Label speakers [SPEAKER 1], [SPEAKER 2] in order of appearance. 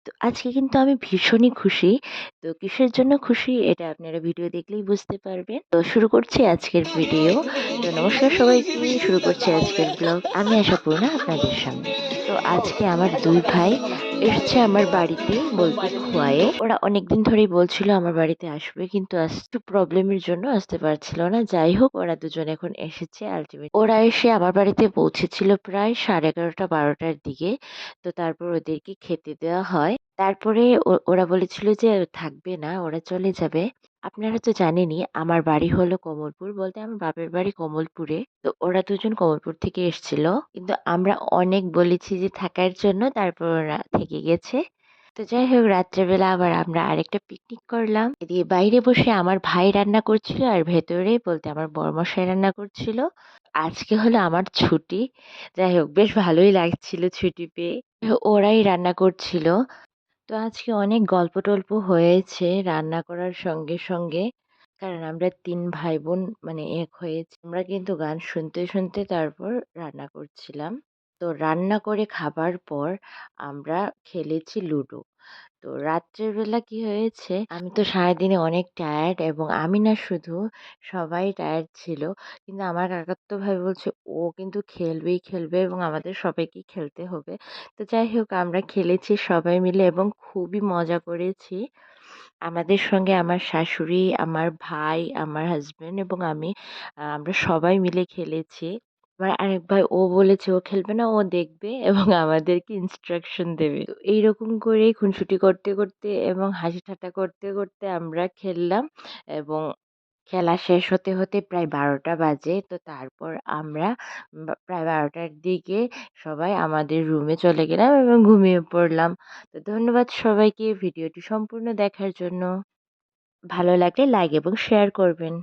[SPEAKER 1] তো আজকে কিন্তু আমি ভীষণই খুশি। তো কিসের জন্য খুশি এটা আপনারা ভিডিও দেখলেই বুঝতে পারবেন। তো শুরু করছি আজকের ভিডিও। তো নমস্কার সবাইকে। শুরু করছি আজকের ব্লগ। আমি আশাপূর্ণা আপনাদের সামনে। তো আজকে আমার ২ ভাই এসেছে আমার বাড়িতে বলতে খোয়ায়ে। ওরা অনেকদিন ধরেই বলছিল আমার বাড়িতে আসবে কিন্তু একটু প্রবলেমের জন্য আসতে পারছিল না। যাই হোক ওরা দুজন এখন এসেছে ওরা এসে আমার বাড়িতে পৌঁছেছিল প্রায় 11:30-12টার দিকে। তো তারপর ওদেরকে খেতে দেওয়া হয়। তারপরে ওরা বলেছিল যে থাকবে না, ওরা চলে যাবে। আপনারা তো জানেনই আমার বাড়ি হলো কমলপুর, বলতে আমার বাপের বাড়ি কমলপুরে। তো ওরা দুজন কমলপুর থেকে এসছিল। কিন্তু আমরা অনেক বলেছি যে থাকার জন্য, তারপর ওরা থেকে গেছে। তো যাই হোক রাত্রেবেলা আবার আমরা আরেকটা পিকনিক করলাম। এদিকে বাইরে বসে আমার ভাই রান্না করছিল আর ভেতরে বলতে আমার বড়মশাই রান্না করছিল। আজকে হলো আমার ছুটি। যাই হোক বেশ ভালোই লাগছিল ছুটি পেয়ে। ওরাই রান্না করছিল। তো আজকে অনেক গল্প-টল্প হয়েছে রান্না করার সঙ্গে। কারণ আমরা ৩ ভাই-বোন মানে এক হয়েছি। আমরা কিন্তু গান শুনতে তারপর রান্না করছিলাম। তো রান্না করে খাবার পর আমরা খেলেছি লুডো। তো রাত্রের বেলা কি হয়েছে, আমি তো সারাদিনে অনেক টায়ার্ড এবং আমি না শুধু, সবাই টায়ার্ড ছিল। কিন্তু আমার কাকাতো ভাই বলছে ও কিন্তু খেলবে এবং আমাদের সবাইকেই খেলতে হবে। তো যাই হোক আমরা খেলেছি সবাই মিলে এবং খুবই মজা করেছি। আমাদের সঙ্গে আমার শাশুড়ি, আমার ভাই, আমার হাসব্যান্ড এবং আমি আমরা সবাই মিলে খেলেছি। আমার আরেক ভাই ও বলেছে ও খেলবে না, ও দেখবে এবং আমাদেরকে ইনস্ট্রাকশন দেবে। তো এইরকম করেই খুনসুটি করতে এবং হাসি ঠাট্টা করতে আমরা খেললাম এবং খেলা শেষ হতে প্রায় ১২টা বাজে। তো তারপর আমরা প্রায় ১২টার দিকে সবাই আমাদের রুমে চলে গেলাম এবং ঘুমিয়ে পড়লাম। তো ধন্যবাদ সবাইকে ভিডিওটি সম্পূর্ণ দেখার জন্য। ভালো লাগলে লাইক এবং শেয়ার করবেন।